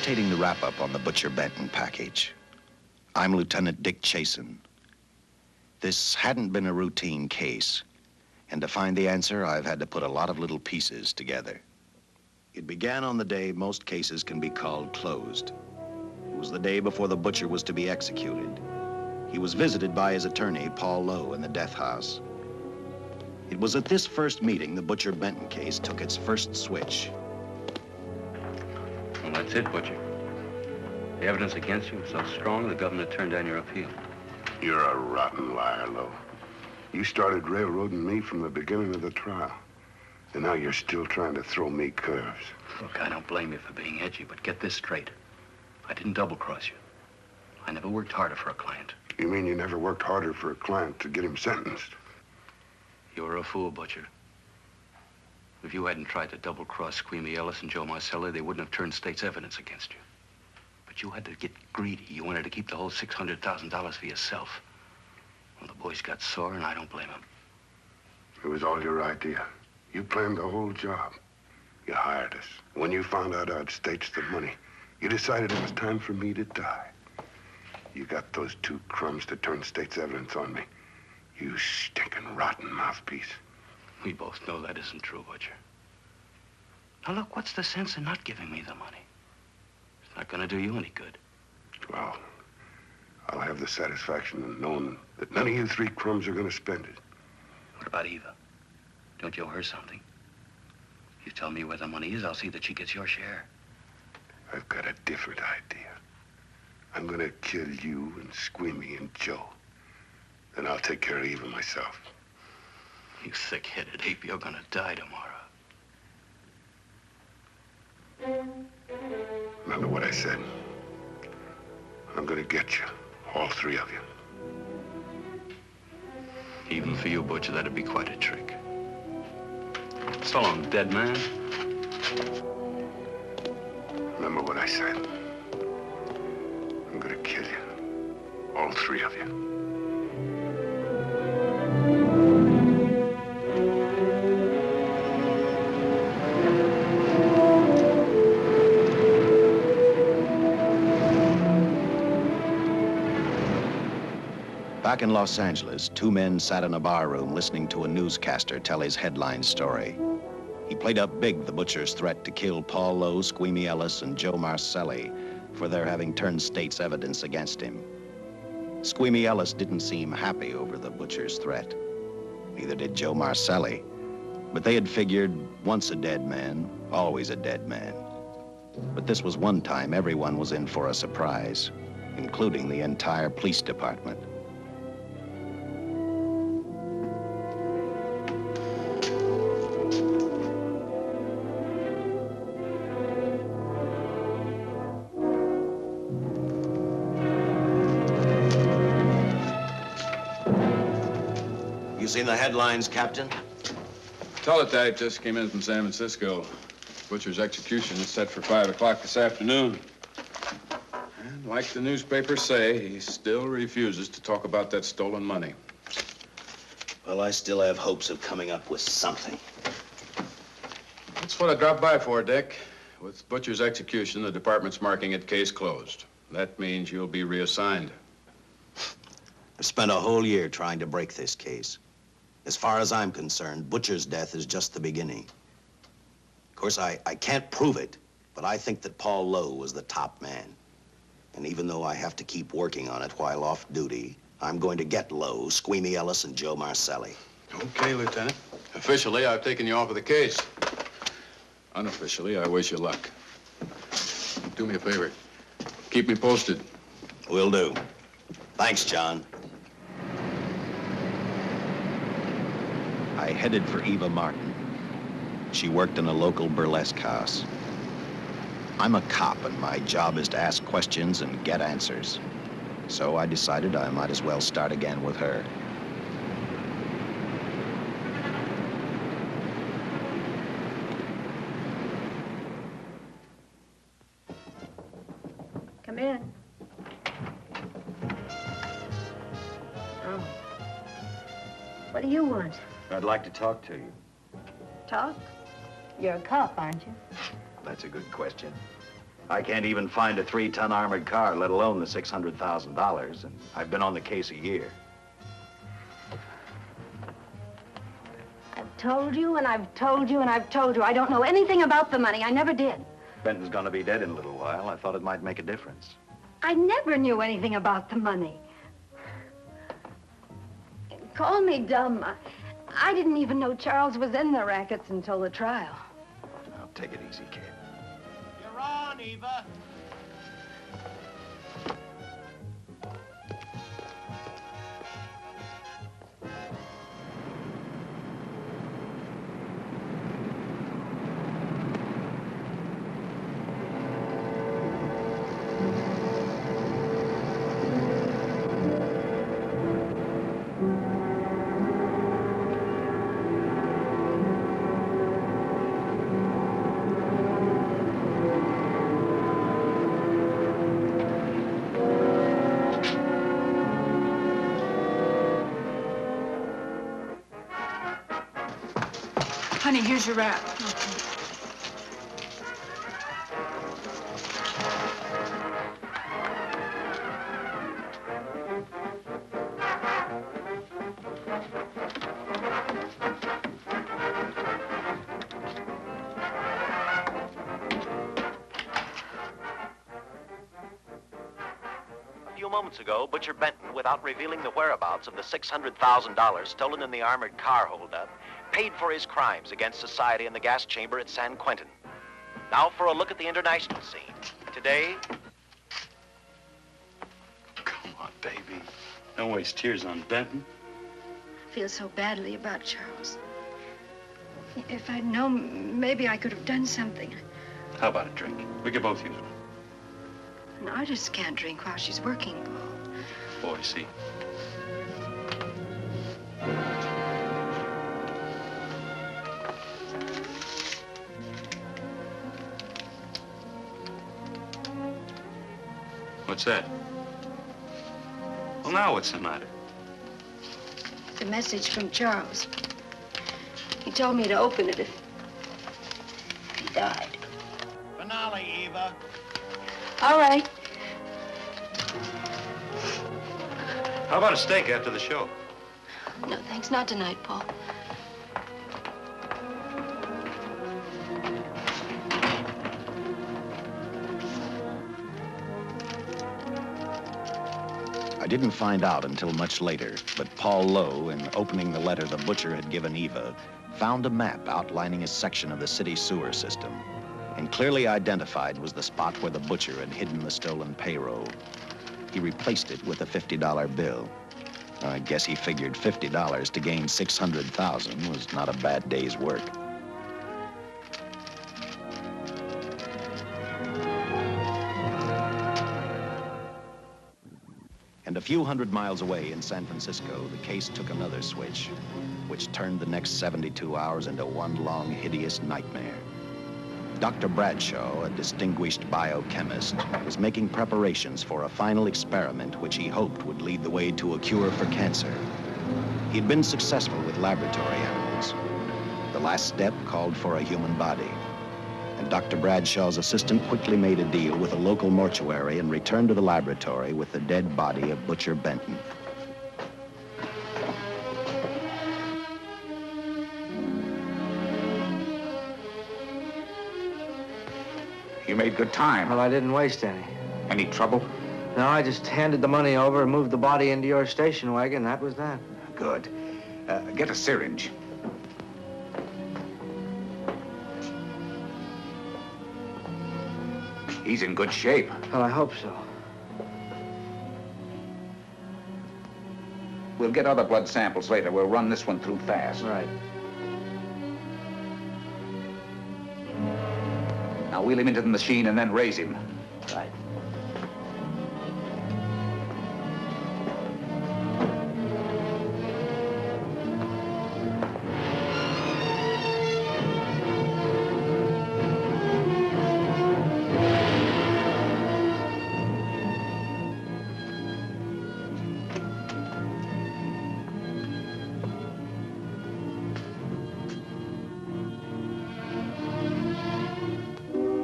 dictating the wrap-up on the Butcher Benton package. I'm Lieutenant Dick Chasen. This hadn't been a routine case, and to find the answer, I've had to put a lot of little pieces together. It began on the day most cases can be called closed. It was the day before the butcher was to be executed. He was visited by his attorney, Paul Lowe, in the death house. It was at this first meeting the Butcher Benton case took its first switch. Well, that's it, Butcher. The evidence against you is so strong, the governor turned down your appeal. You're a rotten liar, Lowe. You started railroading me from the beginning of the trial. And now you're still trying to throw me curves. Look, I don't blame you for being edgy, but get this straight. I didn't double-cross you. I never worked harder for a client. You mean you never worked harder for a client to get him sentenced? You were a fool, Butcher. If you hadn't tried to double-cross Squeamy Ellis and Joe Marcelli, they wouldn't have turned state's evidence against you. But you had to get greedy. You wanted to keep the whole $600,000 for yourself. Well, the boys got sore, and I don't blame them. It was all your idea. You planned the whole job. You hired us. When you found out I'd staged the money, you decided it was time for me to die. You got those two crumbs to turn state's evidence on me. You stinking rotten mouthpiece. We both know that isn't true, Butcher. Now, look, what's the sense in not giving me the money? It's not gonna do you any good. Well, I'll have the satisfaction of knowing that none of you three crumbs are gonna spend it. What about Eva? Don't you owe her something? You tell me where the money is, I'll see that she gets your share. I've got a different idea. I'm gonna kill you and Squeamy and Joe. Then I'll take care of Eva myself. You thick-headed ape, you're gonna die tomorrow. Remember what I said. I'm gonna get you, all three of you. Even for you, Butcher, that'd be quite a trick. So long, dead man. Remember what I said. I'm gonna kill you, all three of you. Back in Los Angeles, two men sat in a bar room listening to a newscaster tell his headline story. He played up big the butcher's threat to kill Paul Lowe, Squeamy Ellis, and Joe Marcelli for their having turned state's evidence against him. Squeamy Ellis didn't seem happy over the butcher's threat. Neither did Joe Marcelli. But they had figured, once a dead man, always a dead man. But this was one time everyone was in for a surprise, including the entire police department. You seen the headlines, Captain? Teletype just came in from San Francisco. Butcher's execution is set for 5 o'clock this afternoon. And like the newspapers say, he still refuses to talk about that stolen money. Well, I still have hopes of coming up with something. That's what I dropped by for, Dick. With Butcher's execution, the department's marking it case closed. That means you'll be reassigned. I've spent a whole year trying to break this case. As far as I'm concerned, Butcher's death is just the beginning. Of course, I can't prove it, but I think that Paul Lowe was the top man. And even though I have to keep working on it while off duty, I'm going to get Lowe, Squeamy Ellis, and Joe Marcelli. Okay, Lieutenant. Officially, I've taken you off of the case. Unofficially, I wish you luck. Do me a favor. Keep me posted. Will do. Thanks, John. I headed for Eva Martin. She worked in a local burlesque house. I'm a cop, and my job is to ask questions and get answers. So I decided I might as well start again with her. Come in. Oh. What do you want? I'd like to talk to you. Talk? You're a cop, aren't you? That's a good question. I can't even find a 3-ton armored car, let alone the $600,000, and I've been on the case a year. I've told you, and I've told you, and I've told you. I don't know anything about the money. I never did. Benton's gonna be dead in a little while. I thought it might make a difference. I never knew anything about the money. Call me dumb. I didn't even know Charles was in the rackets until the trial. Now, take it easy, kid. You're on, Eva. Honey, here's your wrap. A few moments ago, Butcher Benton, without revealing the whereabouts of the $600,000 stolen in the armored car holdup, paid for his crimes against society in the gas chamber at San Quentin. Now for a look at the international scene. Today... Come on, baby. Don't waste tears on Benton. I feel so badly about Charles. If I'd known, maybe I could have done something. How about a drink? We could both use one. An artist can't drink while she's working, Paul. Boy, see. What's that? Well, now what's the matter? It's a message from Charles. He told me to open it if he died. Finale, Eva. All right. How about a steak after the show? No, thanks. Not tonight, Paul. I didn't find out until much later, but Paul Lowe, in opening the letter the butcher had given Eva, found a map outlining a section of the city sewer system. And clearly identified was the spot where the butcher had hidden the stolen payroll. He replaced it with a $50 bill. I guess he figured $50 to gain $600,000 was not a bad day's work. And a few hundred miles away in San Francisco, the case took another switch, which turned the next 72 hours into one long, hideous nightmare. Dr. Bradshaw, a distinguished biochemist, was making preparations for a final experiment which he hoped would lead the way to a cure for cancer. He'd been successful with laboratory animals. The last step called for a human body. And Dr. Bradshaw's assistant quickly made a deal with a local mortuary and returned to the laboratory with the dead body of Butcher Benton. You made good time. Well, I didn't waste any. Any trouble? No, I just handed the money over and moved the body into your station wagon. That was that. Good. Get a syringe. He's in good shape. Well, I hope so. We'll get other blood samples later. We'll run this one through fast. Right. Now wheel him into the machine and then raise him. Right.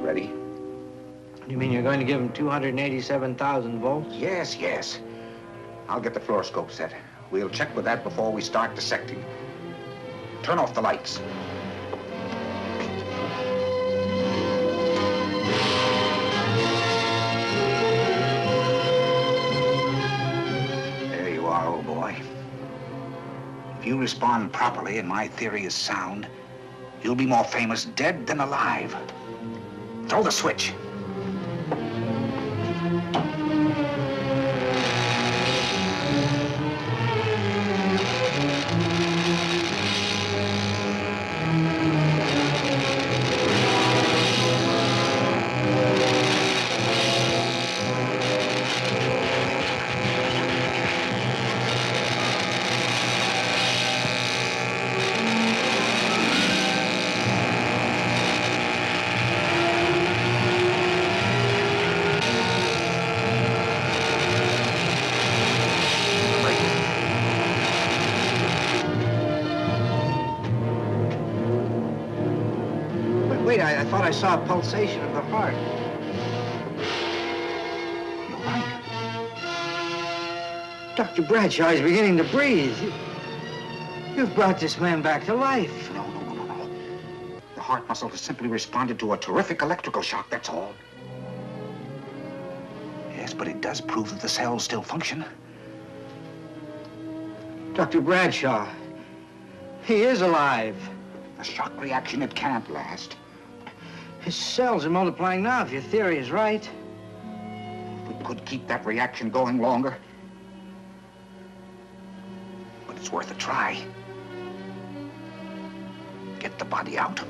Ready? You mean you're going to give him 287,000 volts? Yes, yes. I'll get the fluoroscope set. We'll check with that before we start dissecting. Turn off the lights. There you are, old boy. If you respond properly and my theory is sound, you'll be more famous dead than alive. Throw the switch. Wait, I thought I saw a pulsation of the heart. You're right. Dr. Bradshaw is beginning to breathe. You've brought this man back to life. No. The heart muscle has simply responded to a terrific electrical shock, that's all. Yes, but it does prove that the cells still function. Dr. Bradshaw, he is alive. A shock reaction, it can't last. His cells are multiplying now, if your theory is right. We could keep that reaction going longer. But it's worth a try. Get the body out.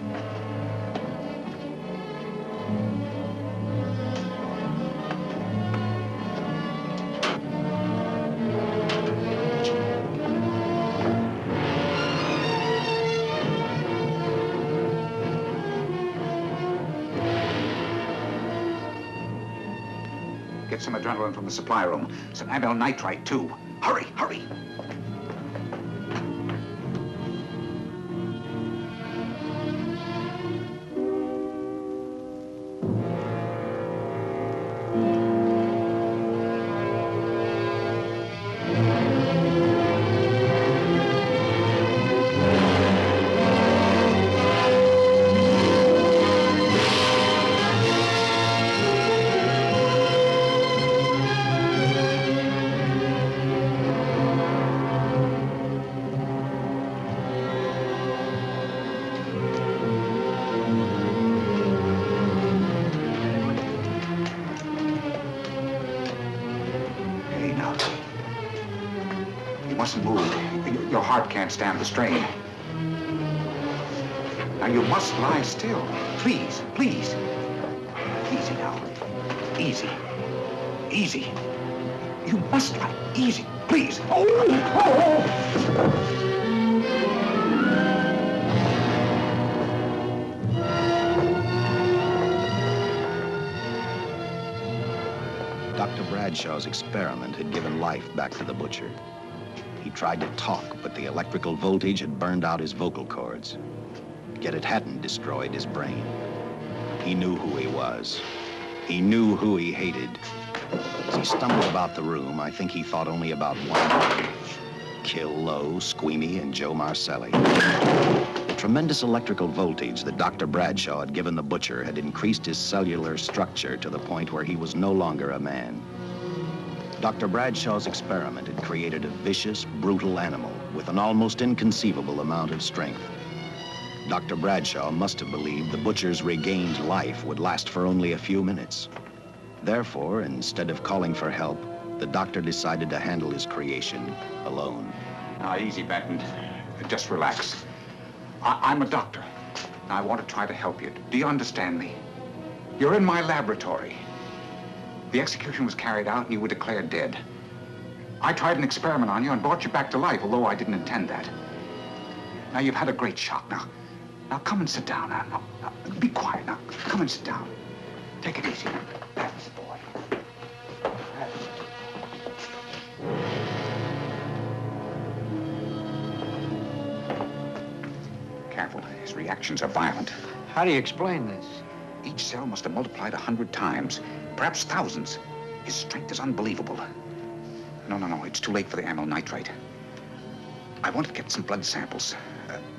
Get some adrenaline from the supply room. Some amyl nitrite, too. Hurry, hurry. Mustn't move. Your heart can't stand the strain. Now, you must lie still. Please, please. Easy now. Easy. Easy. You must lie. Easy. Please. Dr. Bradshaw's experiment had given life back to the butcher. He tried to talk, but the electrical voltage had burned out his vocal cords. Yet it hadn't destroyed his brain. He knew who he was. He knew who he hated. As he stumbled about the room, I think he thought only about one: kill Lowe, Squeamy, and Joe Marcelli. The tremendous electrical voltage that Dr. Bradshaw had given the butcher had increased his cellular structure to the point where he was no longer a man. Dr. Bradshaw's experiment had created a vicious, brutal animal with an almost inconceivable amount of strength. Dr. Bradshaw must have believed the butcher's regained life would last for only a few minutes. Therefore, instead of calling for help, the doctor decided to handle his creation alone. Now, easy, Benton. Just relax. I'm a doctor. I want to try to help you. Do you understand me? You're in my laboratory. The execution was carried out and you were declared dead. I tried an experiment on you and brought you back to life, although I didn't intend that. Now, you've had a great shock. Now come and sit down. Now, be quiet. Now, come and sit down. Take it easy. That's the boy. Careful. His reactions are violent. How do you explain this? Each cell must have multiplied 100 times. perhaps thousands. His strength is unbelievable. No, it's too late for the amyl nitrite. I want to get some blood samples,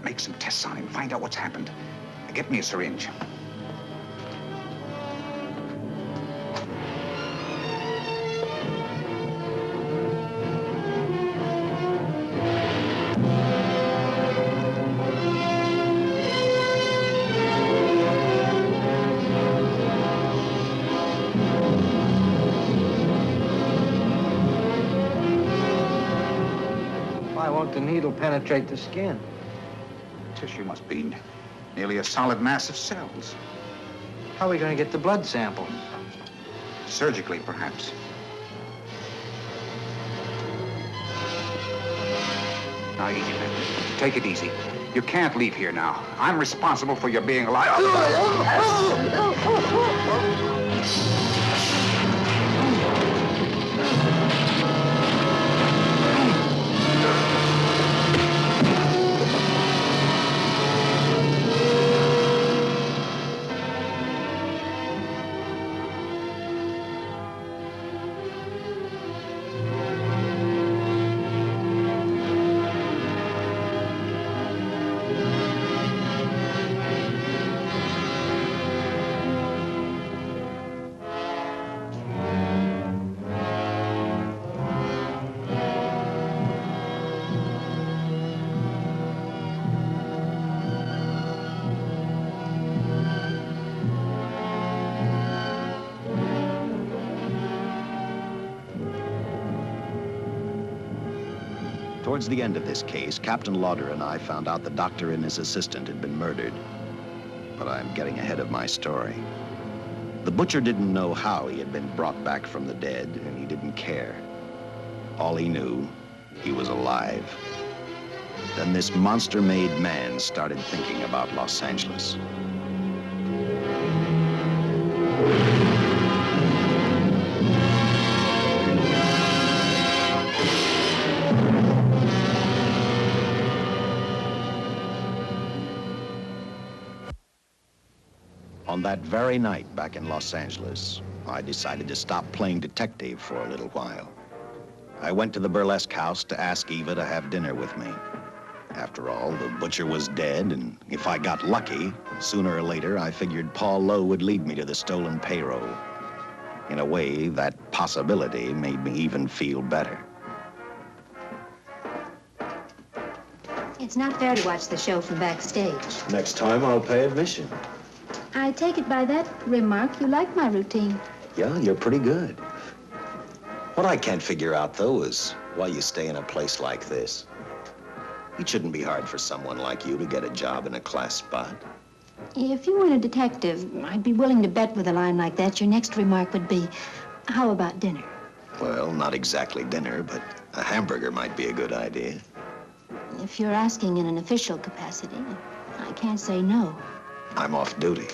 make some tests on him, find out what's happened. Get me a syringe. Why won't the needle penetrate the skin? The tissue must be nearly a solid mass of cells. How are we going to get the blood sample? Surgically, perhaps. Now, easy, Benton. Take it easy. You can't leave here now. I'm responsible for your being alive. Towards the end of this case, Captain Lauder and I found out the doctor and his assistant had been murdered. But I'm getting ahead of my story. The butcher didn't know how he had been brought back from the dead, and he didn't care. All he knew, he was alive. Then this monster-made man started thinking about Los Angeles. On that very night back in Los Angeles, I decided to stop playing detective for a little while. I went to the burlesque house to ask Eva to have dinner with me. After all, the butcher was dead, and if I got lucky, sooner or later, I figured Paul Lowe would lead me to the stolen payroll. In a way, that possibility made me even feel better. It's not fair to watch the show from backstage. Next time, I'll pay admission. I take it by that remark you like my routine. Yeah, you're pretty good. What I can't figure out, though, is why you stay in a place like this. It shouldn't be hard for someone like you to get a job in a class spot. If you weren't a detective, I'd be willing to bet with a line like that your next remark would be, how about dinner? Well, not exactly dinner, but a hamburger might be a good idea. If you're asking in an official capacity, I can't say no. I'm off duty.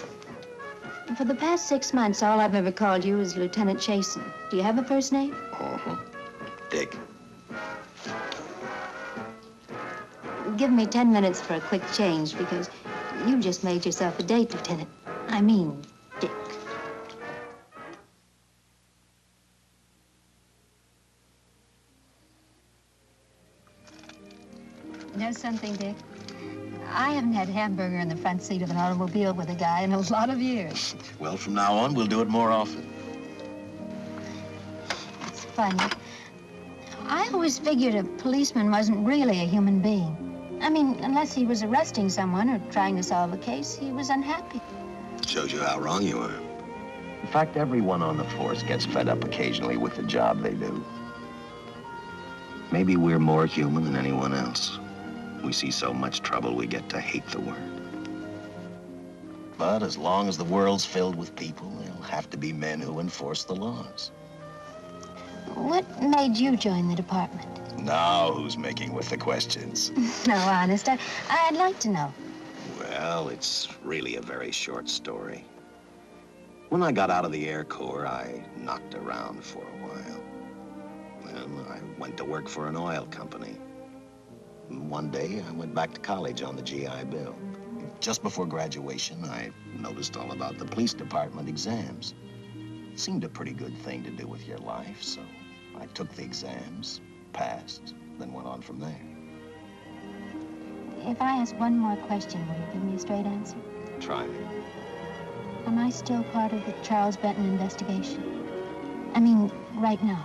For the past 6 months, all I've ever called you is Lieutenant Chasen. Do you have a first name? Uh-huh. Dick. Give me 10 minutes for a quick change, because you just made yourself a date, Lieutenant. I mean, Dick. You know something, Dick? I haven't had hamburger in the front seat of an automobile with a guy in a lot of years. Well, from now on, we'll do it more often. It's funny. I always figured a policeman wasn't really a human being. I mean, unless he was arresting someone or trying to solve a case, he was unhappy. Shows you how wrong you are. In fact, everyone on the force gets fed up occasionally with the job they do. Maybe we're more human than anyone else. We see so much trouble, we get to hate the word. But as long as the world's filled with people, there'll have to be men who enforce the laws. What made you join the department? Now who's making with the questions? No, honest, I'd like to know. Well, it's really a very short story. When I got out of the Air Corps, I knocked around for a while. Well, I went to work for an oil company. One day, I went back to college on the GI Bill. Just before graduation, I noticed all about the police department exams. Seemed a pretty good thing to do with your life, so I took the exams, passed, then went on from there. If I ask one more question, will you give me a straight answer? Try me. Am I still part of the Charles Benton investigation? I mean, right now.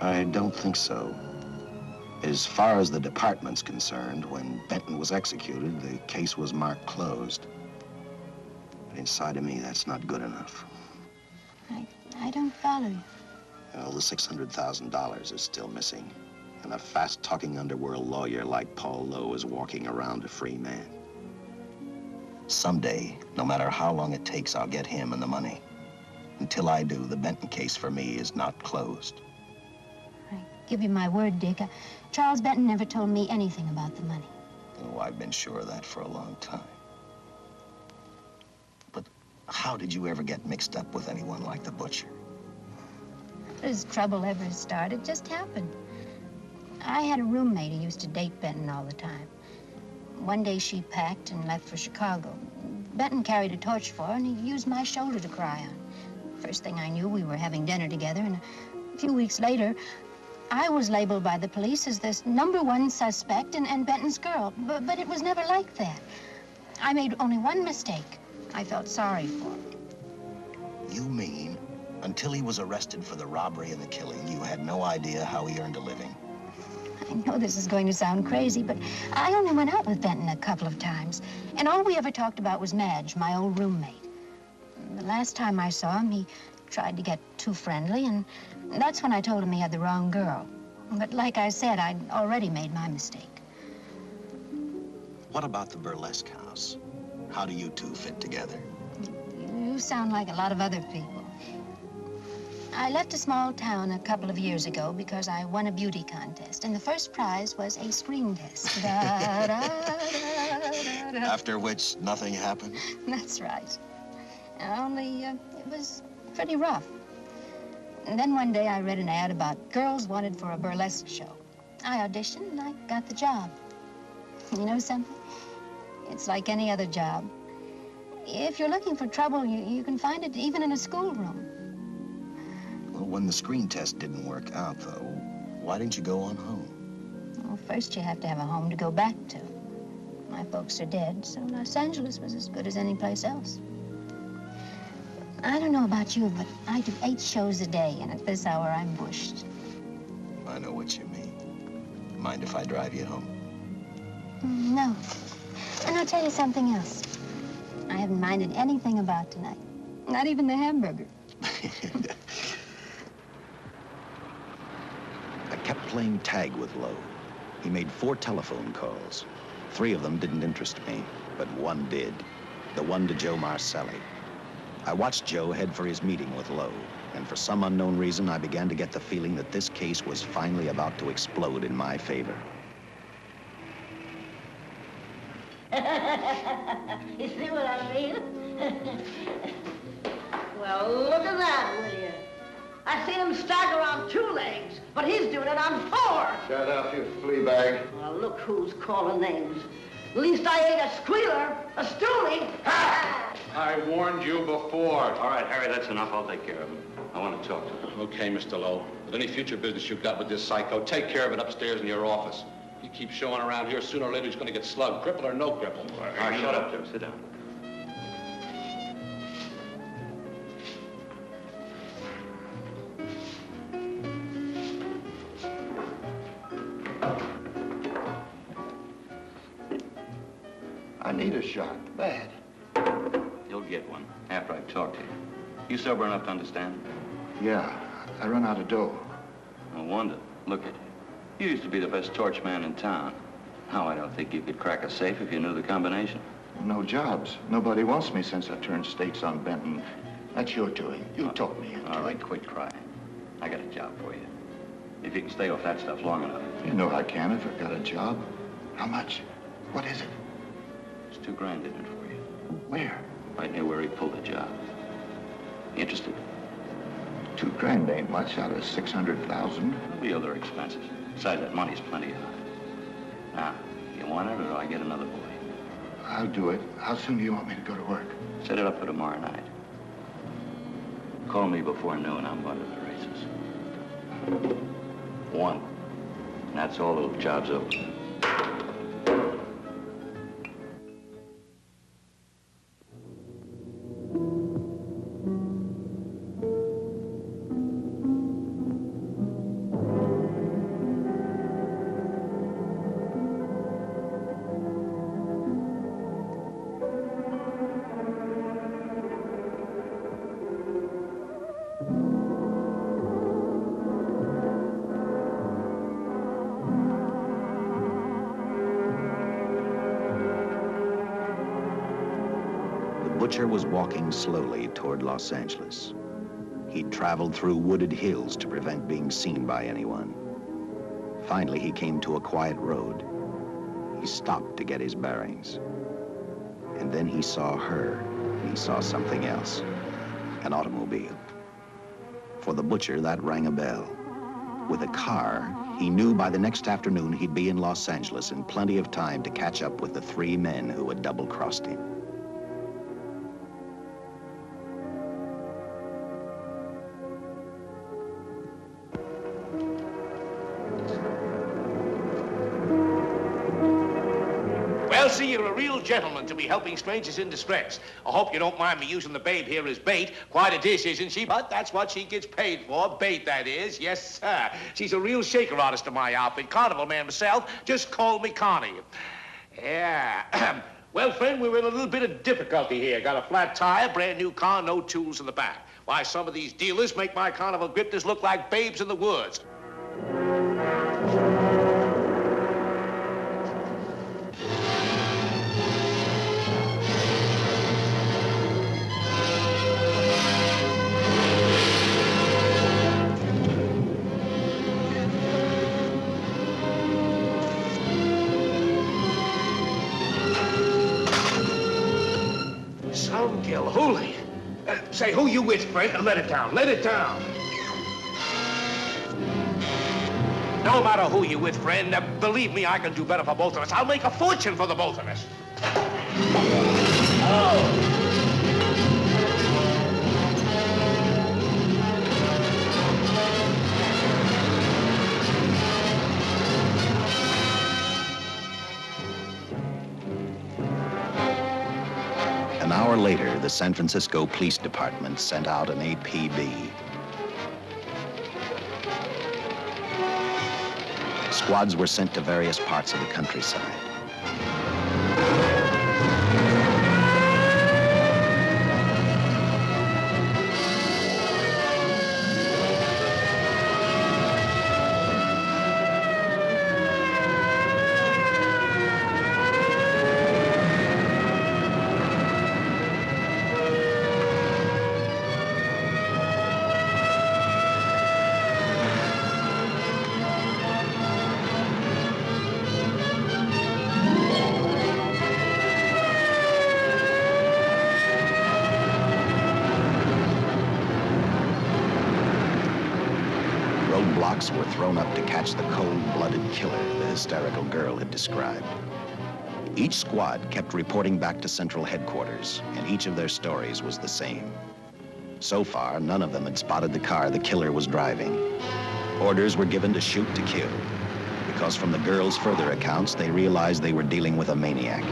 I don't think so. As far as the department's concerned, when Benton was executed, the case was marked closed. But inside of me, that's not good enough. I don't follow you. Well, the $600,000 is still missing. And a fast-talking underworld lawyer like Paul Lowe is walking around a free man. Someday, no matter how long it takes, I'll get him and the money. Until I do, the Benton case for me is not closed. I give you my word, Dick. Charles Benton never told me anything about the money. Oh, I've been sure of that for a long time. But how did you ever get mixed up with anyone like the butcher? As trouble ever started, it just happened. I had a roommate who used to date Benton all the time. One day she packed and left for Chicago. Benton carried a torch for her, and he used my shoulder to cry on. First thing I knew, we were having dinner together, and a few weeks later, I was labeled by the police as this #1 suspect and Benton's girl. But it was never like that. I made only one mistake. I felt sorry for him. You mean, until he was arrested for the robbery and the killing, you had no idea how he earned a living? I know this is going to sound crazy, but I only went out with Benton a couple of times. And all we ever talked about was Madge, my old roommate. The last time I saw him, he tried to get too friendly, and that's when I told him he had the wrong girl. But like I said, I'd already made my mistake. What about the burlesque house? How do you two fit together? You sound like a lot of other people. I left a small town a couple of years ago because I won a beauty contest, and the first prize was a screen test. Da, da, da, da, da. After which, nothing happened? That's right. Only it was pretty rough. And then one day I read an ad about girls wanted for a burlesque show. I auditioned and I got the job. You know something? It's like any other job. If you're looking for trouble, you can find it even in a schoolroom. Well, when the screen test didn't work out, though, why didn't you go on home? Well, first you have to have a home to go back to. My folks are dead, so Los Angeles was as good as any place else. I don't know about you, but I do 8 shows a day, and at this hour, I'm bushed. I know what you mean. Mind if I drive you home? No. And I'll tell you something else. I haven't minded anything about tonight. Not even the hamburger. I kept playing tag with Lowe. He made 4 telephone calls. 3 of them didn't interest me, but one did. The one to Joe Marcelli. I watched Joe head for his meeting with Lowe, and for some unknown reason, I began to get the feeling that this case was finally about to explode in my favor. You see what I mean? Well, look at that, will you? I seen him stagger on 2 legs, but he's doing it on 4. Shut up, you flea bag. Well, look who's calling names. At least I ain't a squealer, a stoolie. Ha! I warned you before. All right, Harry, that's enough. I'll take care of him. I want to talk to him. Okay, Mr. Lowe. But any future business you've got with this psycho, take care of it upstairs in your office. If he keeps showing around here, sooner or later he's going to get slugged, cripple or no cripple. All right, shut up, Joe. Sit down. I need a shot, bad. You'll get one after I've talked to you. You sober enough to understand? Yeah, I run out of dough. No wonder. Look at you. You used to be the best torch man in town. Now I don't think you could crack a safe if you knew the combination. No jobs. Nobody wants me since I turned states on Benton. That's your doing. You taught me. All right, quit crying. I got a job for you. If you can stay off that stuff long enough. You know I can if I got a job. How much? What is it? There's $2 grand in it for you. Where? Right near where he pulled the job. Interested? $2 grand ain't much out of 600,000. There'll be other expenses. Besides, that money's plenty of it. Now, you want it or do I get another boy? I'll do it. How soon do you want me to go to work? Set it up for tomorrow night. Call me before noon. I'm going to the races. 1. And that's all. The job's over. The butcher was walking slowly toward Los Angeles. He'd traveled through wooded hills to prevent being seen by anyone. Finally, he came to a quiet road. He stopped to get his bearings. And then he saw her, and he saw something else, an automobile. For the butcher, that rang a bell. With a car, he knew by the next afternoon he'd be in Los Angeles in plenty of time to catch up with the 3 men who had double-crossed him. Well, see, you're a real gentleman to be helping strangers in distress. I hope you don't mind me using the babe here as bait. Quite a dish, isn't she? But that's what she gets paid for. Bait, that is. Yes, sir. She's a real shaker artist of my outfit. Carnival man myself. Just call me Connie. Yeah. Well, friend, we're in a little bit of difficulty here. Got a flat tire, brand new car, no tools in the back. Why, some of these dealers make my carnival grifters look like babes in the woods. Kill, holy. Say, who you with, friend? Let it down, let it down. No matter who you with, friend, believe me, I can do better for both of us. I'll make a fortune for the both of us. Oh! An hour later, the San Francisco Police Department sent out an APB. Squads were sent to various parts of the countryside. Roadblocks were thrown up to catch the cold-blooded killer the hysterical girl had described. Each squad kept reporting back to central headquarters, and each of their stories was the same. So far, none of them had spotted the car the killer was driving. Orders were given to shoot to kill, because from the girls' further accounts, they realized they were dealing with a maniac.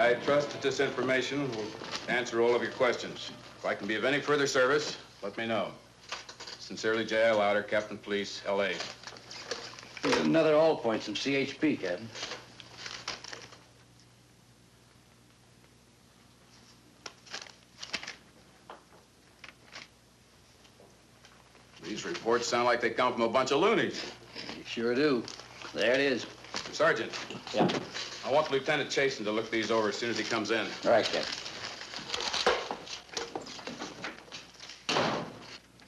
I trust that this information will answer all of your questions. If I can be of any further service, let me know. Sincerely, J.I. Louder, Captain Police, L.A. Another all points from CHP, Captain. These reports sound like they come from a bunch of loonies. You sure do. There it is. Sergeant. Yeah. I want Lieutenant Chasen to look these over as soon as he comes in. All right, Captain.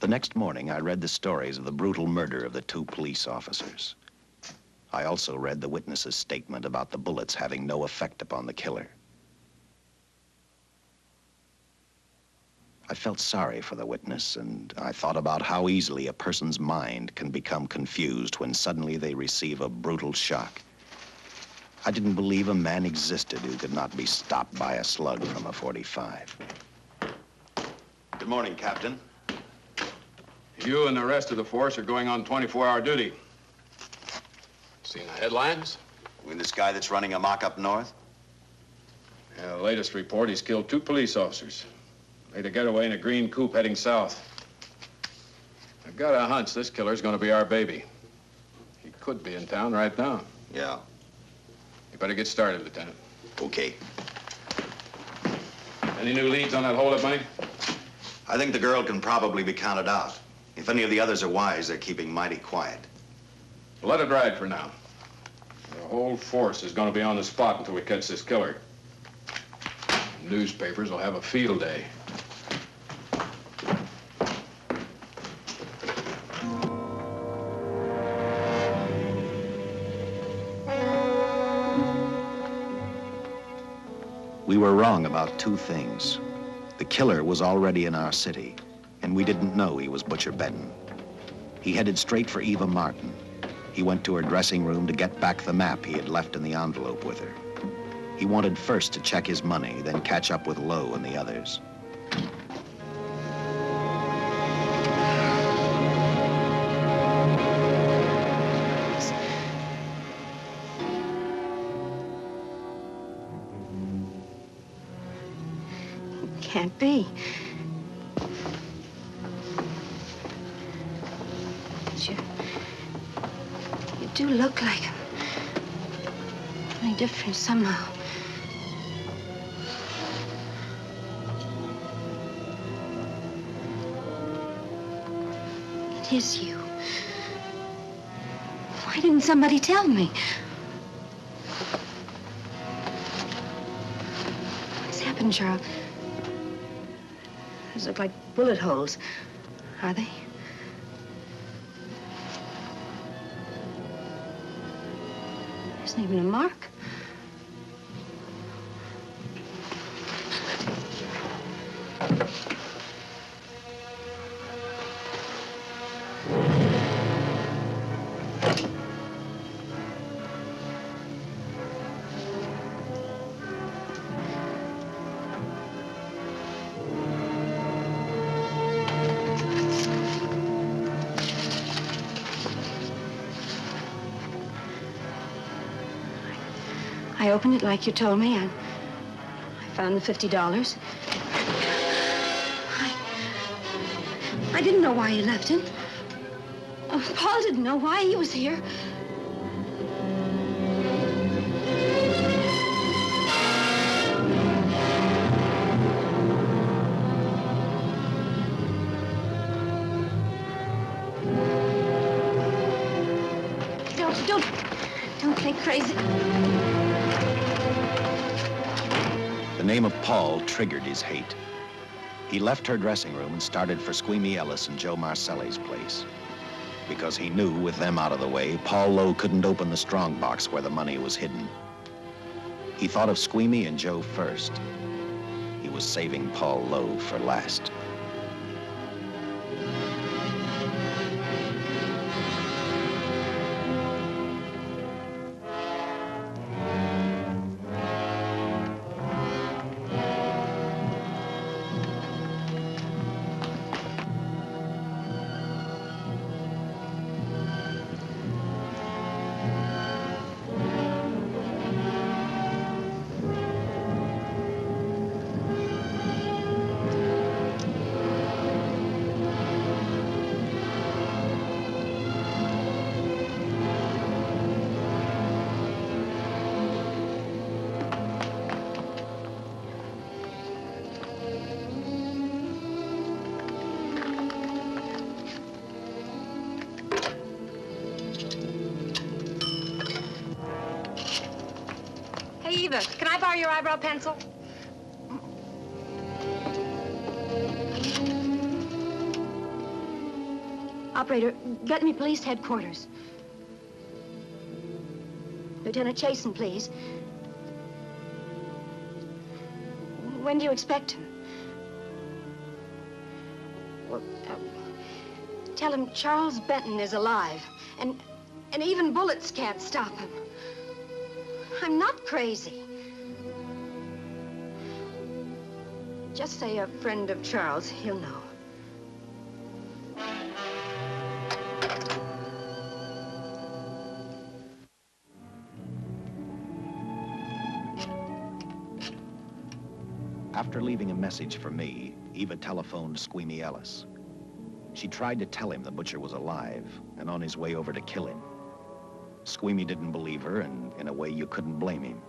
The next morning, I read the stories of the brutal murder of the 2 police officers. I also read the witness's statement about the bullets having no effect upon the killer. I felt sorry for the witness, and I thought about how easily a person's mind can become confused when suddenly they receive a brutal shock. I didn't believe a man existed who could not be stopped by a slug from a .45. Good morning, Captain. You and the rest of the force are going on 24-hour duty. Seen the headlines? You mean this guy that's running amok up north? Yeah, the latest report, he's killed 2 police officers. Made a getaway in a green coupe heading south. I've got a hunch this killer's gonna be our baby. He could be in town right now. Yeah. You better get started, Lieutenant. Okay. Any new leads on that hold-up money? I think the girl can probably be counted out. If any of the others are wise, they're keeping mighty quiet. Well, let it ride for now. The whole force is gonna be on the spot until we catch this killer. Newspapers will have a field day. We were wrong about 2 things. The killer was already in our city, and we didn't know he was Butcher Benton. He headed straight for Eva Martin. He went to her dressing room to get back the map he had left in the envelope with her. He wanted first to check his money, then catch up with Lowe and the others. Can't be. But you do look like him. Only different somehow. It is you. Why didn't somebody tell me? What's happened, Charles? Those look like bullet holes. Are they? There isn't even a mark. I opened it like you told me, and I found the $50. I didn't know why you left him. Oh, Paul didn't know why he was here. Don't play crazy. The name of Paul triggered his hate. He left her dressing room and started for Squeamy Ellis and Joe Marcelli's place. Because he knew, with them out of the way, Paul Lowe couldn't open the strong box where the money was hidden. He thought of Squeamy and Joe first. He was saving Paul Lowe for last. Eva, can I borrow your eyebrow pencil? Operator, get me police headquarters. Lieutenant Chasen, please. When do you expect him? Well, tell him Charles Benton is alive, and even bullets can't stop him. I'm not crazy. Just say a friend of Charles, he'll know. After leaving a message for me, Eva telephoned Squeamy Ellis. She tried to tell him the butcher was alive and on his way over to kill him. Squeamy didn't believe her, and in a way you couldn't blame him.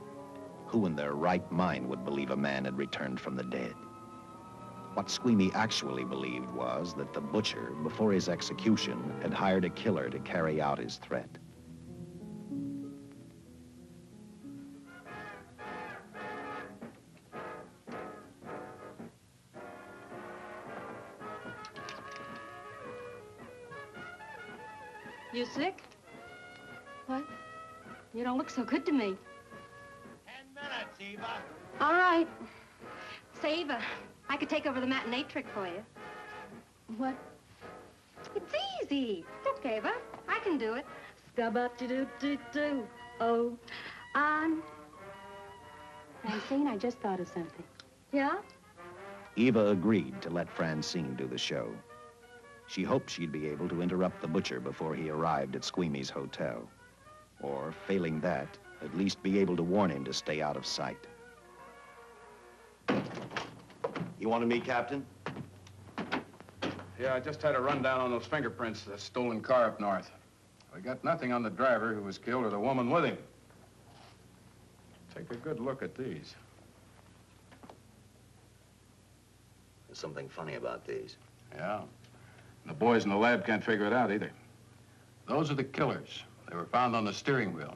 Who in their right mind would believe a man had returned from the dead? What Squeamy actually believed was that the butcher, before his execution, had hired a killer to carry out his threat. You sick? What? You don't look so good to me. 10 minutes, Eva. All right. Say, Eva, I could take over the matinee trick for you. What? It's easy. Look, Eva, I can do it. Scabba-doo-doo-doo. Oh, Francine, I just thought of something. Yeah? Eva agreed to let Francine do the show. She hoped she'd be able to interrupt the butcher before he arrived at Squeamy's hotel. Or, failing that, at least be able to warn him to stay out of sight. You wanted me, Captain? Yeah, I just had a rundown on those fingerprints of the stolen car up north. We got nothing on the driver who was killed or the woman with him. Take a good look at these. There's something funny about these. Yeah. The boys in the lab can't figure it out either. Those are the killers. They were found on the steering wheel.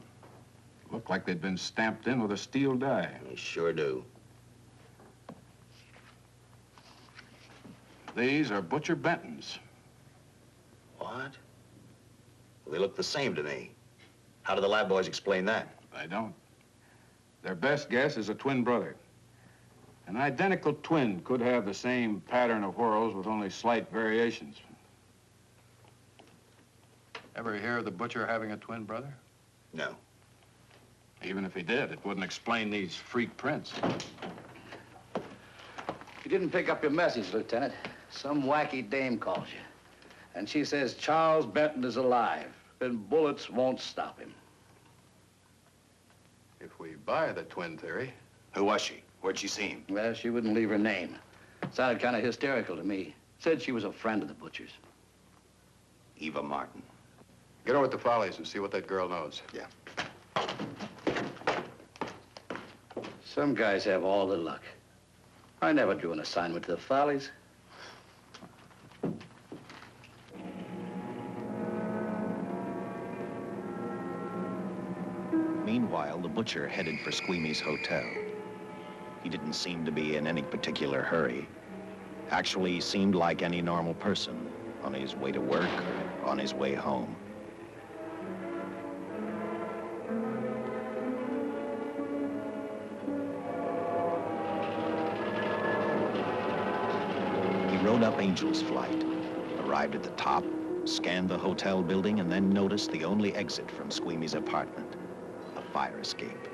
Looked like they'd been stamped in with a steel die. They sure do. These are Butcher Benton's. What? Well, they look the same to me. How do the lab boys explain that? They don't. Their best guess is a twin brother. An identical twin could have the same pattern of whorls with only slight variations. Ever hear of the butcher having a twin brother? No. Even if he did, it wouldn't explain these freak prints. You didn't pick up your message, Lieutenant. Some wacky dame calls you. And she says Charles Benton is alive, and bullets won't stop him. If we buy the twin theory... Who was she? Where'd she see him? Well, she wouldn't leave her name. Sounded kind of hysterical to me. Said she was a friend of the butcher's. Eva Martin. Get over at the Follies and see what that girl knows. Yeah. Some guys have all the luck. I never drew an assignment to the Follies. Meanwhile, the butcher headed for Squeamy's hotel. He didn't seem to be in any particular hurry. Actually, he seemed like any normal person, on his way to work or on his way home. He rode up Angel's Flight, arrived at the top, scanned the hotel building, and then noticed the only exit from Squeamy's apartment, a fire escape.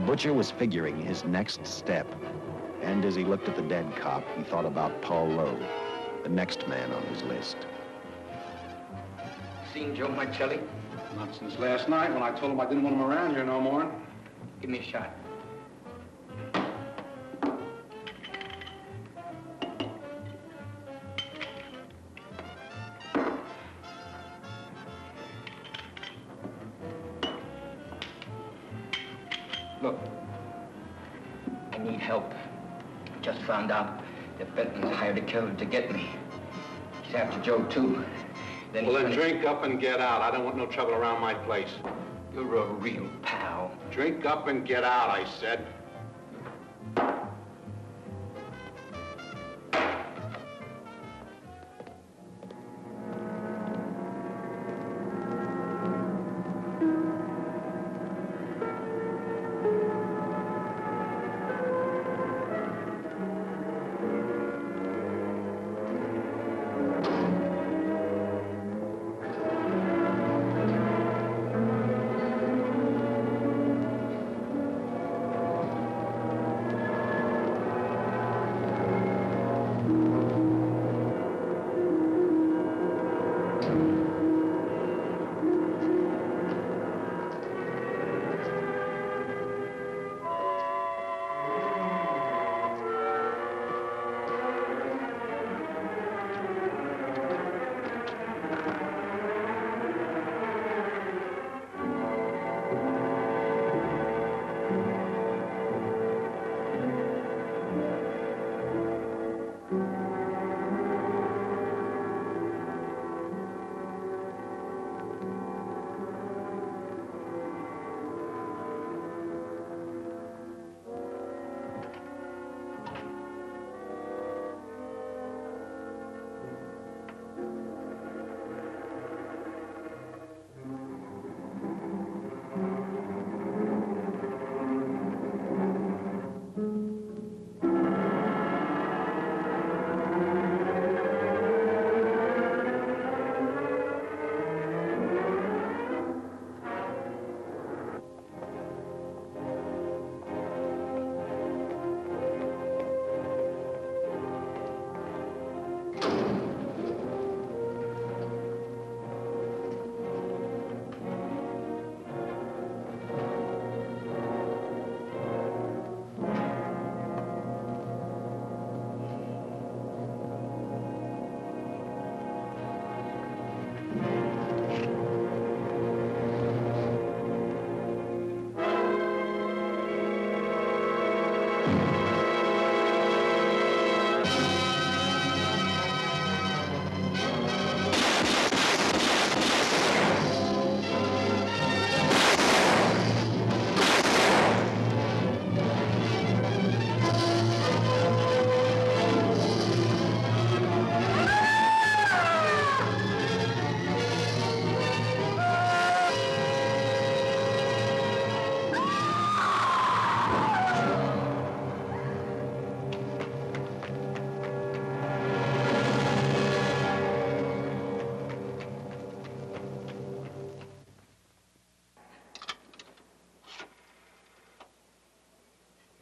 Butcher was figuring his next step. And as he looked at the dead cop, he thought about Paul Lowe, the next man on his list. Seen Joe Marcelli? Not since last night when I told him I didn't want him around here no more. Give me a shot. Look, I need help. Just found out that Benton's hired a killer to get me. He's after Joe, too. Then Well, then drink up and get out. I don't want no trouble around my place. You're a real pal. Drink up and get out, I said.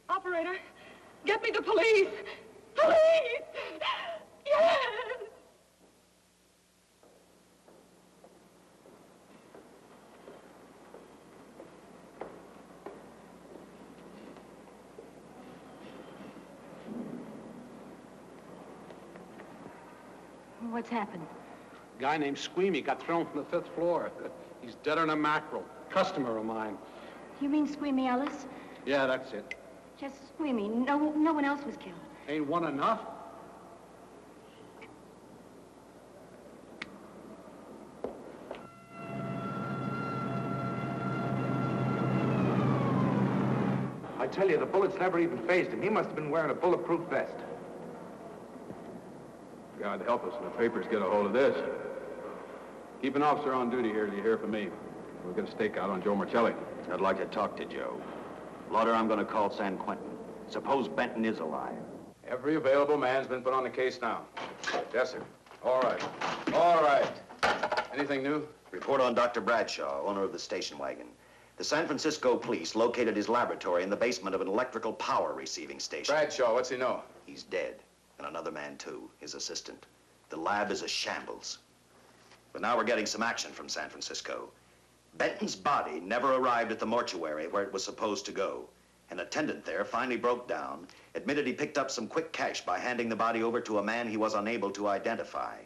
Operator, get me the police! Police! Yes! What's happened? A guy named Squeamy got thrown from the 5th floor. He's dead on a mackerel. Customer of mine. You mean Squeamy Ellis? Yeah, that's it. Just Squeamy. No one else was killed. Ain't one enough? I tell you, the bullets never even phased him. He must have been wearing a bulletproof vest. God help us when the papers get a hold of this. Keep an officer on duty here till you hear from me. We'll get a stakeout on Joe Marcelli. I'd like to talk to Joe. Lauder, I'm going to call San Quentin. Suppose Benton is alive. Every available man's been put on the case now. Yes, sir. All right. All right. Anything new? Report on Dr. Bradshaw, owner of the station wagon. The San Francisco police located his laboratory in the basement of an electrical power receiving station. Bradshaw, what's he know? He's dead. And another man, too, his assistant. The lab is a shambles. But now we're getting some action from San Francisco. Benton's body never arrived at the mortuary where it was supposed to go. An attendant there finally broke down, admitted he picked up some quick cash by handing the body over to a man he was unable to identify.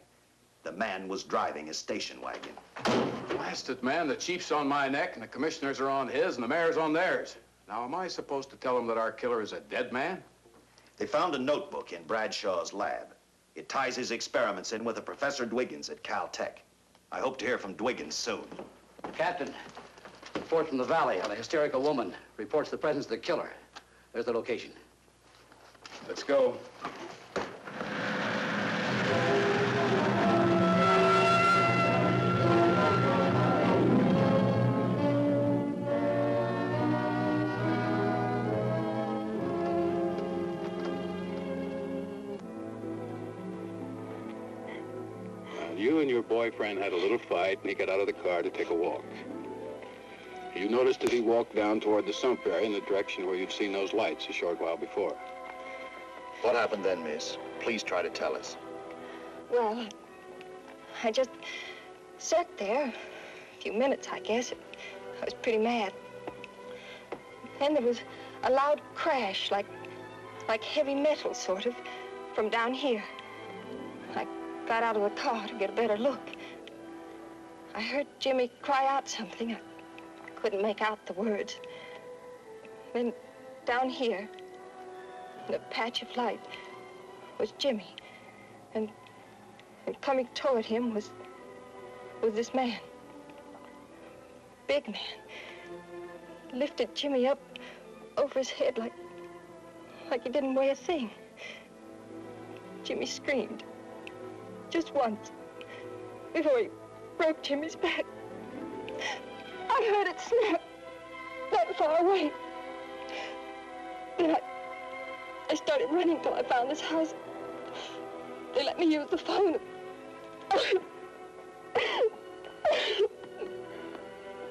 The man was driving his station wagon. Blasted man, the chief's on my neck, and the commissioners are on his, and the mayor's on theirs. Now, am I supposed to tell them that our killer is a dead man? They found a notebook in Bradshaw's lab. It ties his experiments in with a Professor Dwiggins at Caltech. I hope to hear from Dwiggins soon. Captain, report from the valley on a hysterical woman. Reports the presence of the killer. There's the location. Let's go. You and your boyfriend had a little fight, and he got out of the car to take a walk. You noticed that he walked down toward the sump area in the direction where you'd seen those lights a short while before. What happened then, miss? Please try to tell us. Well, I just sat there a few minutes, I guess. I was pretty mad. Then there was a loud crash, like heavy metal, sort of, from down here. I got out of the car to get a better look. I heard Jimmy cry out something. I couldn't make out the words. Then down here, in a patch of light, was Jimmy. And coming toward him was this man. Big man. Lifted Jimmy up over his head like he didn't weigh a thing. Jimmy screamed. Just once, before he broke Jimmy's back. I heard it snap, not far away. Then I started running till I found this house. They let me use the phone.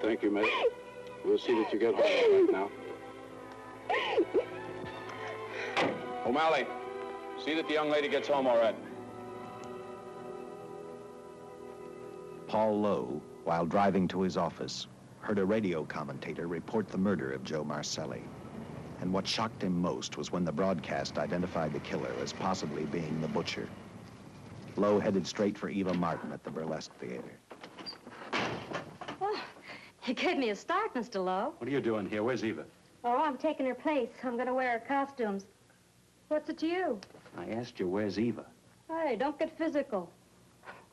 Thank you, mate. We'll see that you get home all right now. O'Malley, see that the young lady gets home all right. Paul Lowe, while driving to his office, heard a radio commentator report the murder of Joe Marcelli. And what shocked him most was when the broadcast identified the killer as possibly being the butcher. Lowe headed straight for Eva Martin at the Burlesque Theater. Oh, you gave me a start, Mr. Lowe. What are you doing here? Where's Eva? Oh, I'm taking her place. I'm going to wear her costumes. What's it to you? I asked you, where's Eva? Hey, don't get physical.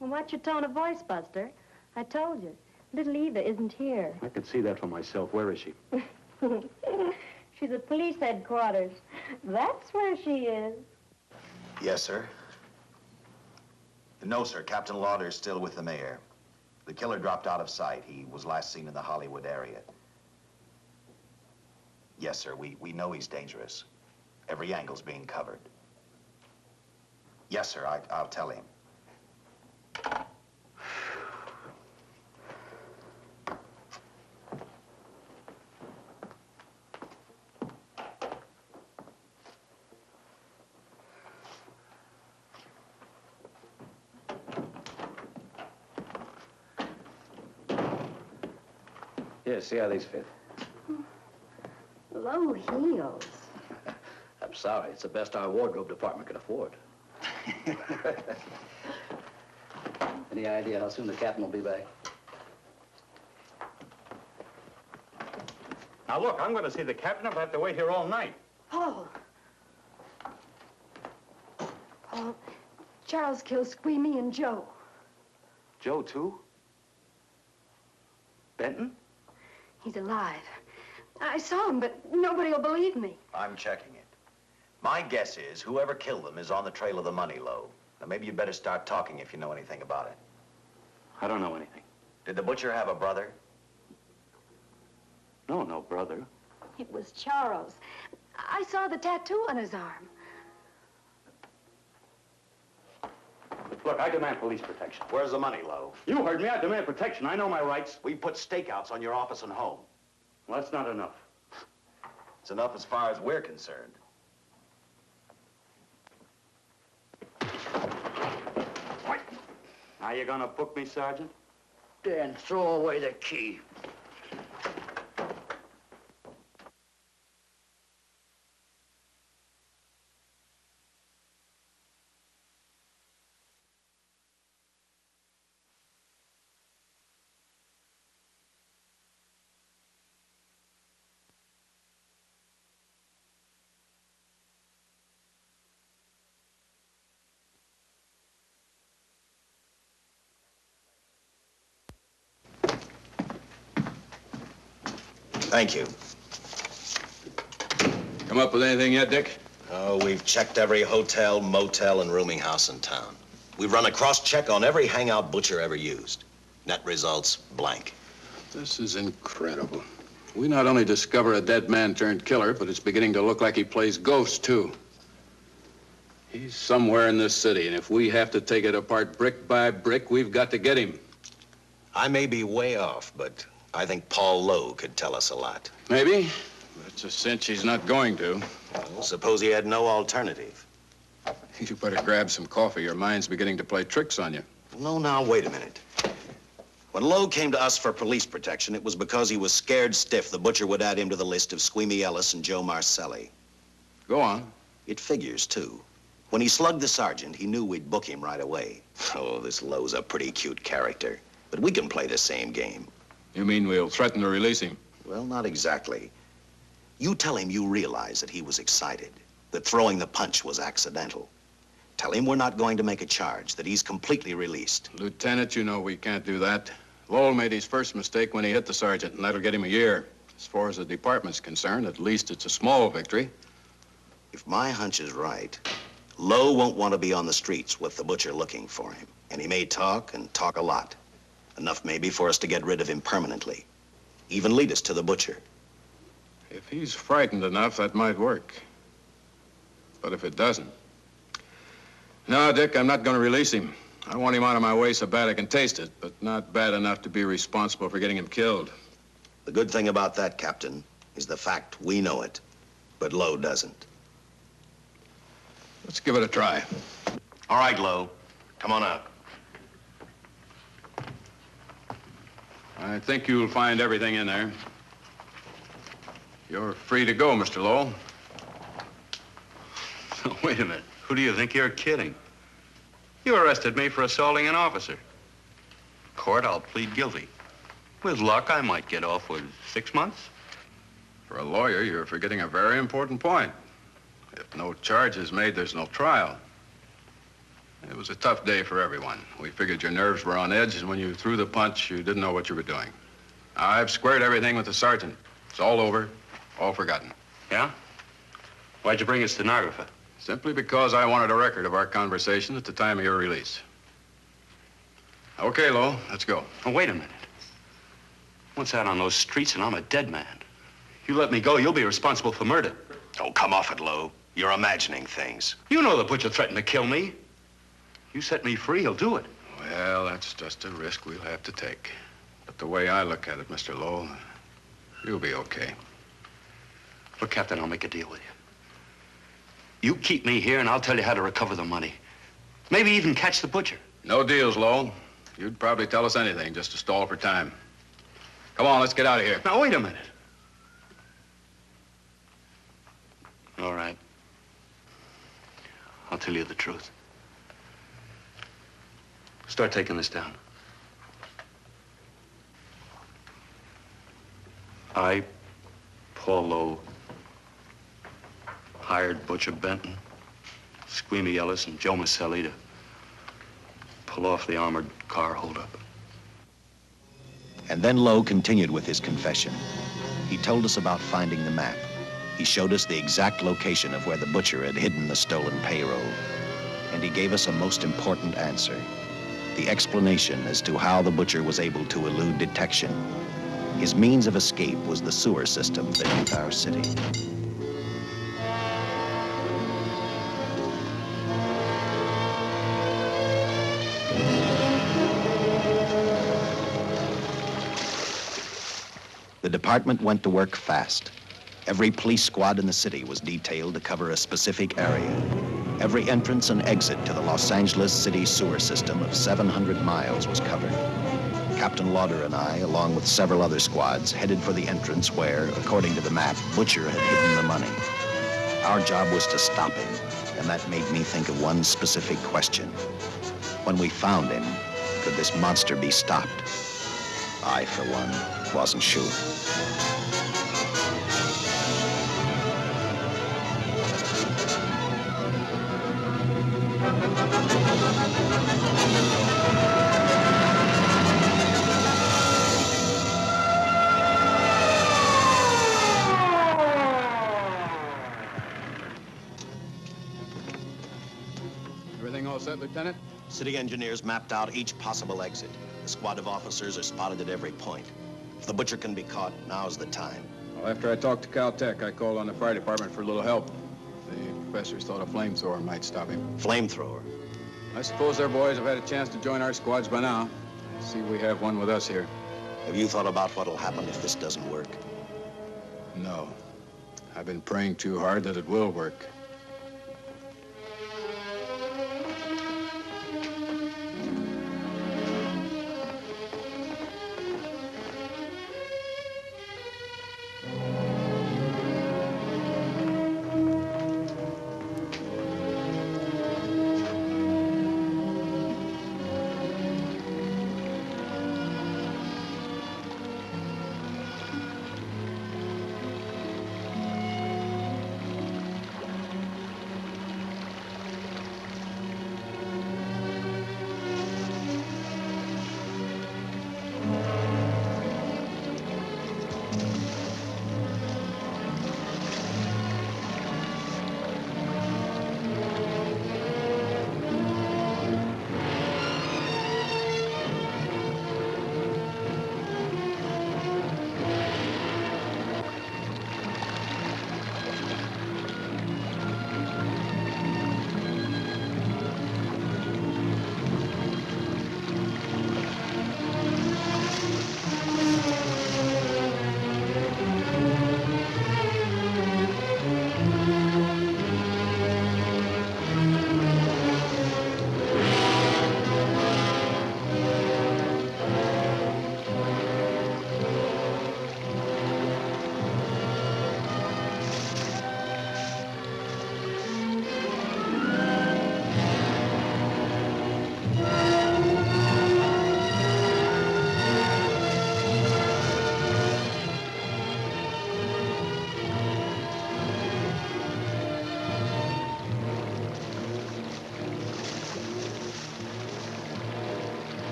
Well, watch your tone of voice, Buster. I told you. Little Eva isn't here. I could see that for myself. Where is she? She's at police headquarters. That's where she is. Yes, sir. No, sir. Captain Lauder's still with the mayor. The killer dropped out of sight. He was last seen in the Hollywood area. Yes, sir. We know he's dangerous. Every angle's being covered. Yes, sir. I'll tell him. Here, see how these fit. Low heels. I'm sorry. It's the best our wardrobe department can afford. Any idea how soon the captain will be back? Now, look, I'm going to see the captain if I have to wait here all night. Paul. Paul, Charles killed Squeamy and Joe. Joe, too? Benton? He's alive. I saw him, but nobody will believe me. I'm checking it. My guess is whoever killed them is on the trail of the money, Lowe. Now, maybe you better start talking if you know anything about it. I don't know anything. Did the butcher have a brother? No, no brother. It was Charles. I saw the tattoo on his arm. Look, I demand police protection. Where's the money, Lowe? You heard me. I demand protection. I know my rights. We put stakeouts on your office and home. Well, that's not enough. It's enough as far as we're concerned. Now you gonna book me, Sergeant? Then throw away the key. Thank you. Come up with anything yet, Dick? Oh, we've checked every hotel, motel, and rooming house in town. We've run a cross-check on every hangout Butcher ever used. Net results, blank. This is incredible. We not only discover a dead man turned killer, but it's beginning to look like he plays ghost, too. He's somewhere in this city, and if we have to take it apart brick by brick, we've got to get him. I may be way off, but I think Paul Lowe could tell us a lot. Maybe. But it's a cinch he's not going to. Well, suppose he had no alternative. You better grab some coffee. Your mind's beginning to play tricks on you. No, now, wait a minute. When Lowe came to us for police protection, it was because he was scared stiff the Butcher would add him to the list of Squeamy Ellis and Joe Marcelli. Go on. It figures, too. When he slugged the sergeant, he knew we'd book him right away. Oh, this Lowe's a pretty cute character. But we can play the same game. You mean we'll threaten to release him? Well, not exactly. You tell him you realize that he was excited, that throwing the punch was accidental. Tell him we're not going to make a charge, that he's completely released. Lieutenant, you know we can't do that. Lowell made his first mistake when he hit the sergeant, and that'll get him a year. As far as the department's concerned, at least it's a small victory. If my hunch is right, Lowe won't want to be on the streets with the Butcher looking for him. And he may talk, and talk a lot. Enough maybe for us to get rid of him permanently. Even lead us to the Butcher. If he's frightened enough, that might work. But if it doesn't... No, Dick, I'm not going to release him. I want him out of my way so bad I can taste it, but not bad enough to be responsible for getting him killed. The good thing about that, Captain, is the fact we know it, but Lowe doesn't. Let's give it a try. All right, Lowe. Come on out. I think you'll find everything in there. You're free to go, Mr. Lowell. Wait a minute. Who do you think you're kidding? You arrested me for assaulting an officer. Court, I'll plead guilty. With luck, I might get off with 6 months. For a lawyer, you're forgetting a very important point. If no charge is made, there's no trial. It was a tough day for everyone. We figured your nerves were on edge, and when you threw the punch, you didn't know what you were doing. I've squared everything with the sergeant. It's all over, all forgotten. Yeah? Why'd you bring a stenographer? Simply because I wanted a record of our conversation at the time of your release. Okay, Lowell, let's go. Oh, wait a minute. Once out on those streets and I'm a dead man. You let me go, you'll be responsible for murder. Oh, come off it, Lowe. You're imagining things. You know the Butcher threatened to kill me. You set me free, he'll do it. Well, that's just a risk we'll have to take. But the way I look at it, Mr. Lowell, you'll be okay. Look, Captain, I'll make a deal with you. You keep me here and I'll tell you how to recover the money. Maybe even catch the Butcher. No deals, Lowell. You'd probably tell us anything just to stall for time. Come on, let's get out of here. Now, wait a minute. All right. I'll tell you the truth. Start taking this down. I, Paul Lowe, hired Butcher Benton, Squeamy Ellis, and Joe Marcelli to pull off the armored car holdup. And then Lowe continued with his confession. He told us about finding the map. He showed us the exact location of where the Butcher had hidden the stolen payroll. And he gave us a most important answer. The explanation as to how the Butcher was able to elude detection. His means of escape was the sewer system beneath our city. The The department went to work fast. Every police squad in the city was detailed to cover a specific area. Every entrance and exit to the Los Angeles city sewer system of 700 miles was covered. Captain Lauder and I, along with several other squads, headed for the entrance where, according to the map, Butcher had hidden the money. Our job was to stop him, and that made me think of one specific question. When we found him, could this monster be stopped? I, for one, wasn't sure. Everything all set, Lieutenant? City engineers mapped out each possible exit. The squad of officers are spotted at every point. If the Butcher can be caught, now's the time. Well, after I talked to Caltech, I called on the fire department for a little help. The professors thought a flamethrower might stop him. Flamethrower? I suppose their boys have had a chance to join our squads by now. I see we have one with us here. Have you thought about what'll happen if this doesn't work? No. I've been praying too hard that it will work.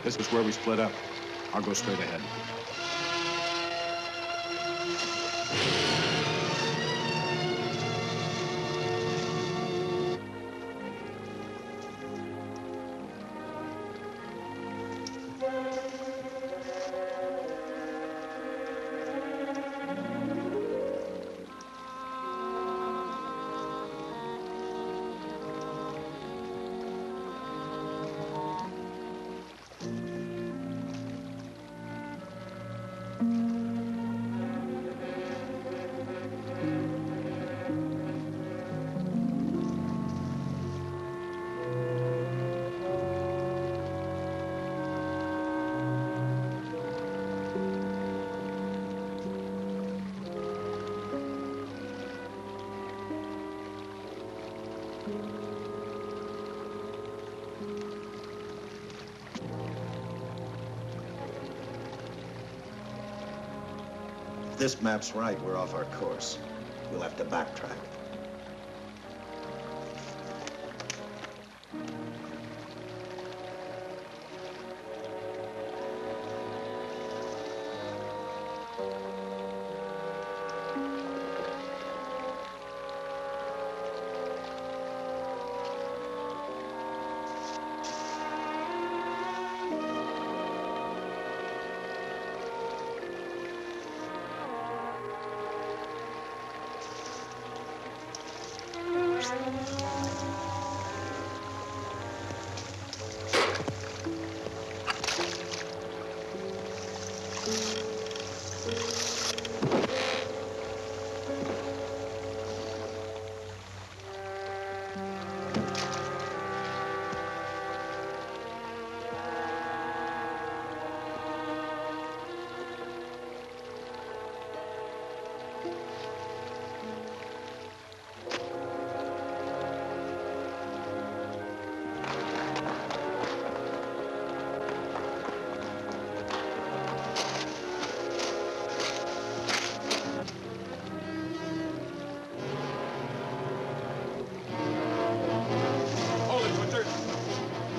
This is where we split up. I'll go straight ahead. If this map's right, we're off our course. We'll have to backtrack.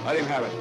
Let him have it.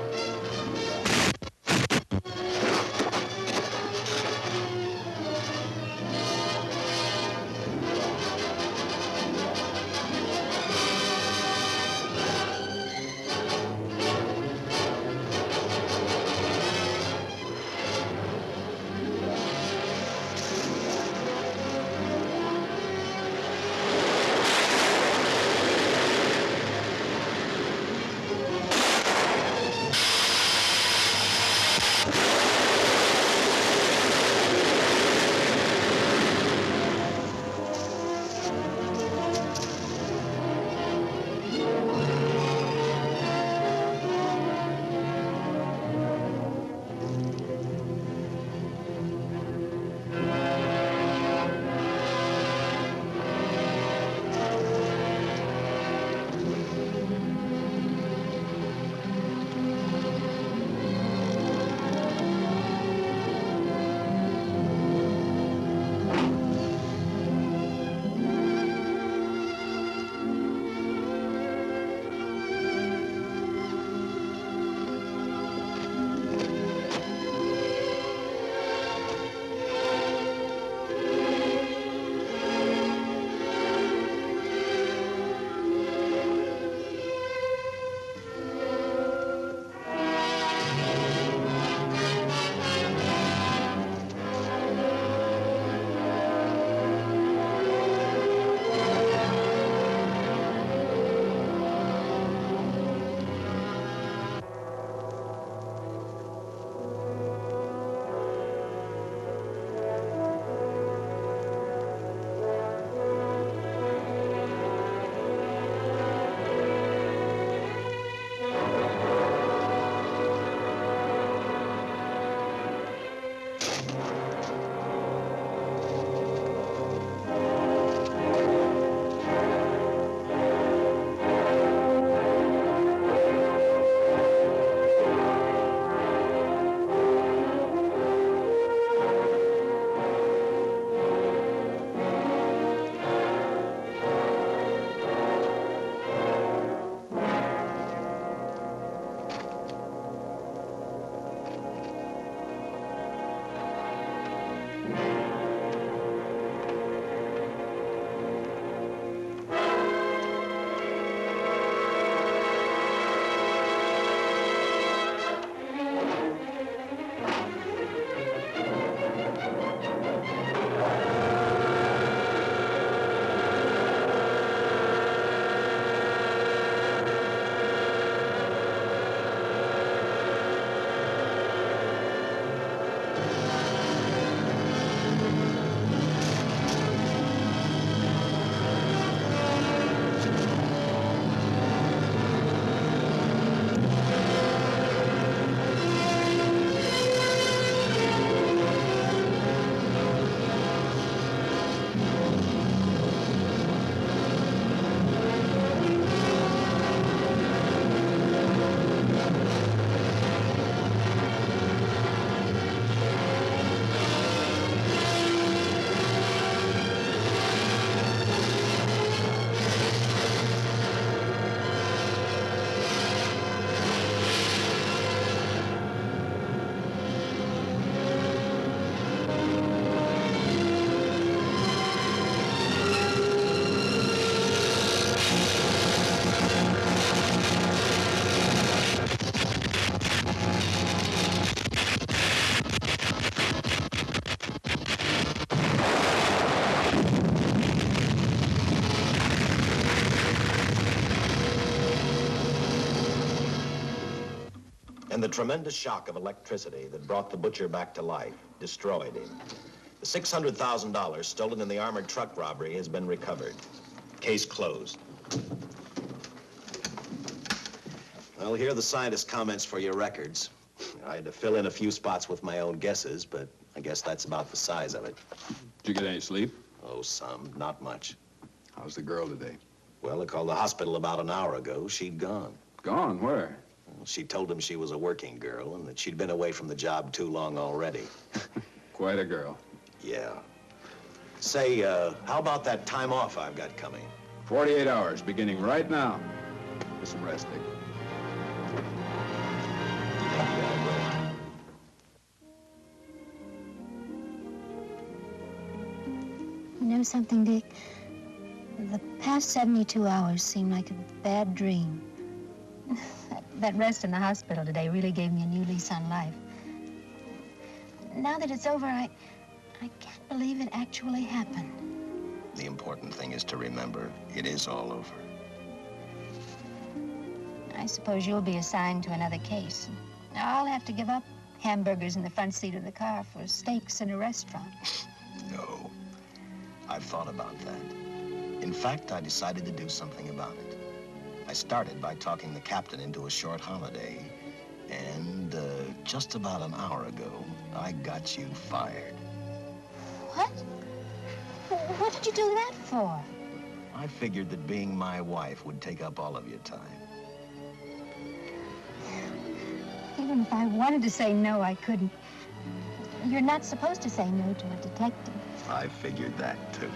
And the tremendous shock of electricity that brought the butcher back to life destroyed him. The $600,000 stolen in the armored truck robbery has been recovered. Case closed. Well, here are the scientist's comments for your records. I had to fill in a few spots with my own guesses, but I guess that's about the size of it. Did you get any sleep? Oh, some. Not much. How's the girl today? Well, I called the hospital about an hour ago. She'd gone. Gone? Where? Well, she told him she was a working girl and that she'd been away from the job too long already. Quite a girl. Yeah. Say, how about that time off I've got coming? 48 hours, beginning right now. Get some rest, Dick. know something, Dick? The past 72 hours seem like a bad dream. That rest in the hospital today really gave me a new lease on life. Now that it's over, I can't believe it actually happened. The important thing is to remember it is all over. I suppose you'll be assigned to another case. I'll have to give up hamburgers in the front seat of the car for steaks in a restaurant. No, I've thought about that. In fact, I decided to do something about it. I started by talking the captain into a short holiday, and just about an hour ago, I got you fired. What? What did you do that for? I figured that being my wife would take up all of your time. Even if I wanted to say no, I couldn't. You're not supposed to say no to a detective. I figured that, too.